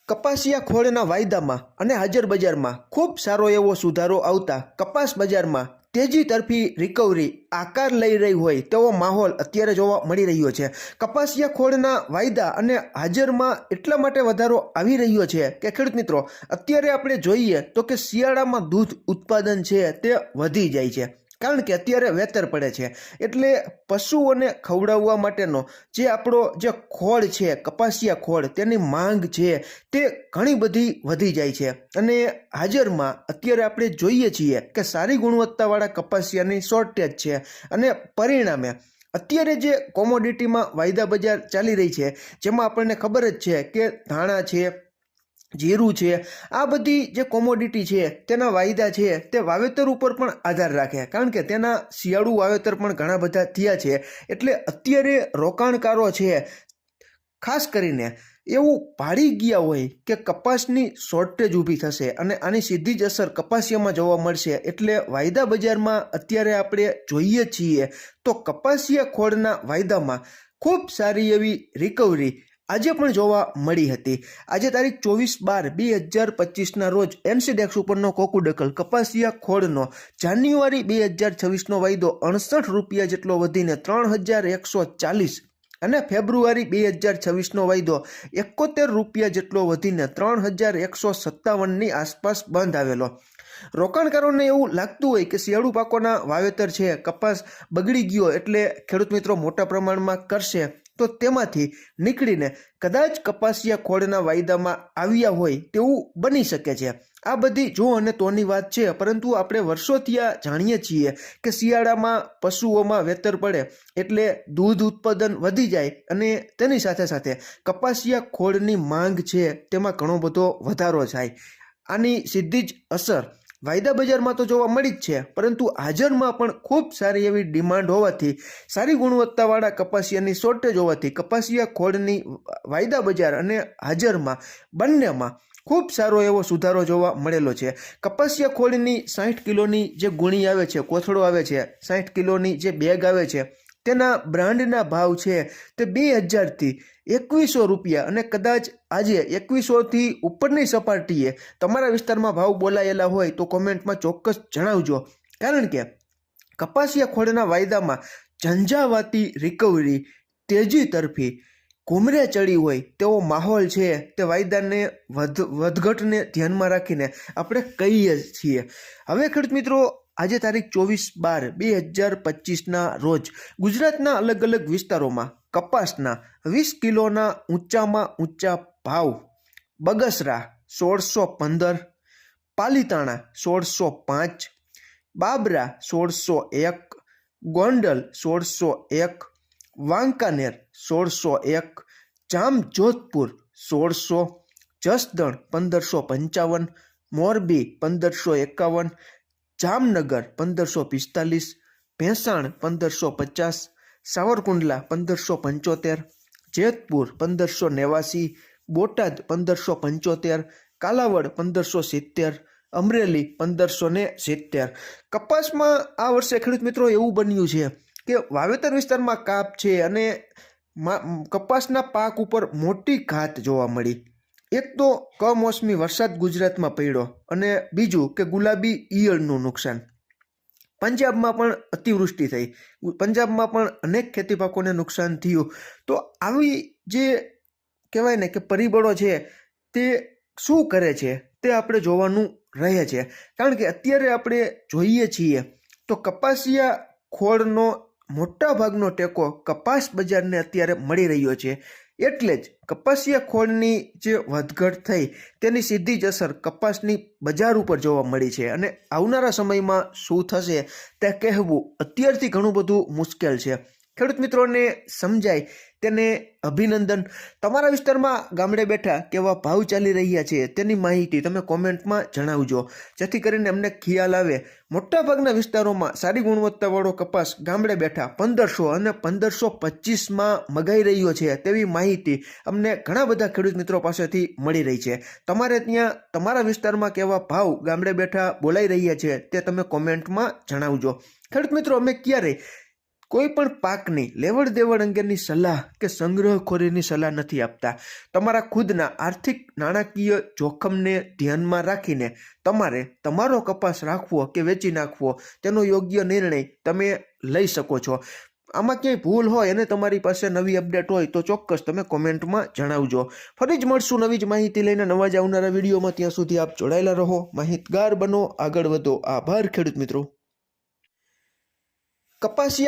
કપાસિયા ખોળના વાયદામાં અને હાજર બજારમાં ખૂબ સારો એવો સુધારો આવતા કપાસ બજારમાં તેજી તરફી રિકવરી આકાર લઈ રહી હોય તેવો માહોલ અત્યારે જોવા મળી રહ્યો છે। કપાસિયા ખોળના વાયદા અને હાજરમાં એટલા માટે વધારો આવી રહ્યો છે કે ખેડૂત મિત્રો અત્યારે આપણે જોઈએ તો કે શિયાળામાં દૂધ ઉત્પાદન છે તે વધી જાય છે, કારણ કે અત્યારે વેતર પડે છે એટલે પશુઓને ખવડાવવા માટેનો જે આપણો જે ખોળ છે કપાસિયા ખોળ તેની માંગ છે તે ઘણી બધી વધી જાય છે। અને હાજરમાં અત્યારે આપણે જોઈએ છીએ કે સારી ગુણવત્તાવાળા કપાસિયાની શોર્ટેજ છે અને પરિણામે અત્યારે જે કોમોડિટીમાં વાયદા બજાર ચાલી રહી છે જેમાં આપણને ખબર જ છે કે ધાણા છે, જીરું છે, આ બધી જે કોમોડિટી છે તેના વાયદા છે તે વાવેતર ઉપર પણ આધાર રાખે, કારણ કે તેના શિયાળુ વાવેતર પણ ઘણા બધા થયા છે। એટલે અત્યારે રોકાણકારો છે ખાસ કરીને એવું ભાળી ગયા હોય કે કપાસની શોર્ટેજ ઊભી થશે અને આની સીધી જ અસર કપાસિયામાં જોવા મળશે। એટલે વાયદા બજારમાં અત્યારે આપણે જોઈએ છીએ તો કપાસિયા ખોળના વાયદામાં ખૂબ સારી એવી રિકવરી આજે પણ જોવા મળી હતી। આજે તારીખ 24/12/2025ના રોજ એમસીડેક્સ ઉપરનો કોકુડકલ કપાસિયા ખોળનો જાન્યુઆરી 2026નો વાયદો 68 રૂપિયા જેટલો વધીને 3140 અને ફેબ્રુઆરી 2026નો વાયદો 71 રૂપિયા જેટલો વધીને 3157ની આસપાસ બંધ આવેલો। રોકાણકારોને એવું લાગતું હોય કે શિયાળુ પાકોના વાવેતર છે, કપાસ બગડી ગયો એટલે ખેડૂત મિત્રો મોટા પ્રમાણમાં કરશે તો તેમાંથી નીકળીને કદાચ કપાસિયા ખોળના વાયદામાં આવ્યા હોય તેવું બની શકે છે। આ બધી જો અને તોની વાત છે, પરંતુ આપણે વર્ષોથી આ જાણીએ છીએ કે શિયાળામાં પશુઓમાં વેતર પડે એટલે દૂધ ઉત્પાદન વધી જાય અને તેની સાથે સાથે કપાસિયા ખોળની માંગ છે તેમાં ઘણો બધો વધારો થાય। આની સીધી જ અસર વાયદા બજારમાં તો જોવા મળી જ છે, પરંતુ હાજરમાં પણ ખૂબ સારી એવી ડિમાન્ડ હોવાથી, સારી ગુણવત્તાવાળા કપાસિયાની શોર્ટેજ હોવાથી કપાસિયા ખોળની વાયદા બજાર અને હાજરમાં બંનેમાં ખૂબ સારો એવો સુધારો જોવા મળેલો છે। કપાસિયા ખોળની 60 કિલોની જે ગુણી આવે છે, કોથળો આવે છે, 60 કિલોની જે બેગ આવે છે તેના બ્રાન્ડના ભાવ છે તે 2000થી 2100 રૂપિયા અને કદાચ આજે 2100થી ઉપરની સપાટીએ તમારા વિસ્તારમાં ભાવ બોલાયેલા હોય તો કોમેન્ટમાં ચોક્કસ જણાવજો, કારણ કે કપાસિયા ખોળના વાયદામાં ઝંઝાવાતી રિકવરી તેજી તરફી ઘૂમરે ચડી હોય તેવો માહોલ છે તે વાયદાને વધઘટને ધ્યાનમાં રાખીને આપણે કહીએ છીએ। હવે ખેડૂત મિત્રો આજે તારીખ 24/12/2025ના રોજ ગુજરાતના અલગ અલગ વિસ્તારોમાં કપાસના 20 કિલોના ઊંચામાં ઊંચા ભાવ બગસરા 1615, પાલીતાણા 1605, બાબરા 1601, ગોંડલ 1601, વાંકાનેર 1601, જામજોધપુર 1600, જસદણ 1555, મોરબી 1551, જામનગર 1545, ભેંસાણ 1550, સાવરકુંડલા 1575, જેતપુર 1589, બોટાદ 1575, કાલાવડ 1570, અમરેલી 1570। કપાસમાં આ વર્ષે ખેડૂત મિત્રો એવું બન્યું છે કે વાવેતર વિસ્તારમાં કાપ છે અને કપાસના પાક ઉપર મોટી ઘાત જોવા મળી। એક તો કમોસમી વરસાદ ગુજરાતમાં પડ્યો અને બીજું કે ગુલાબી ઈયળનું નુકસાન। પંજાબમાં પણ અતિવૃષ્ટિ થઈ, પંજાબમાં પણ અનેક ખેતી પાકોને નુકસાન થયું। તો આવી જે કહેવાય ને કે પરિબળો છે તે શું કરે છે તે આપણે જોવાનું રહે છે, કારણ કે અત્યારે આપણે જોઈએ છીએ તો કપાસિયા ખોળનો મોટા ભાગનો ટેકો કપાસ બજારને અત્યારે મળી રહ્યો છે। એટલે જ કપાસિયા ખોળની જે વધઘટ થઈ તેની સીધી જ અસર કપાસની બજાર ઉપર જોવા મળી છે અને આવનારા સમયમાં શું થશે તે કહેવું અત્યારથી ઘણું બધું મુશ્કેલ છે। ખેડૂત મિત્રોને સમજાય તેને અભિનંદન। તમારા વિસ્તારમાં ગામડે બેઠા કેવા ભાવ ચાલી રહ્યા છે તેની માહિતી તમે કોમેન્ટમાં જણાવજો, જેથી કરીને અમને ખ્યાલ આવે। મોટાભાગના વિસ્તારોમાં સારી ગુણવત્તાવાળો કપાસ ગામડે બેઠા 1500 અને 1525માં મગાઈ રહ્યો છે તેવી માહિતી અમને ઘણા બધા ખેડૂત મિત્રો પાસેથી મળી રહી છે। તમારે ત્યાં તમારા વિસ્તારમાં કેવા ભાવ ગામડે બેઠા બોલાઈ રહ્યા છે તે તમે કોમેન્ટમાં જણાવજો। ખેડૂત મિત્રો અમે ક્યારેય કોઈ પણ પાકની લેવડ દેવડ અંગેની સલાહ કે સંગ્રહખોરીની સલાહ નથી આપતા. તમારા ખુદના આર્થિક નાણાકીય જોખમને ધ્યાનમાં રાખીને તમારે તમારો કપાસ રાખવો કે વેચી નાખવો તેનો યોગ્ય નિર્ણય તમે લઈ શકો છો. આમાં ક્યાંય ભૂલ હોય અને તમારી પાસે નવી અપડેટ હોય તો ચોક્કસ તમે કોમેન્ટમાં જણાવજો. ફરી જ મળશું નવી જ માહિતી લઈને નવા જ આવનારા વિડીયોમાં. ત્યાં સુધી આપ જોડાયેલા રહો, માહિતગાર બનો, આગળ વધો. આભાર ખેડૂત મિત્રો. કપાસિયા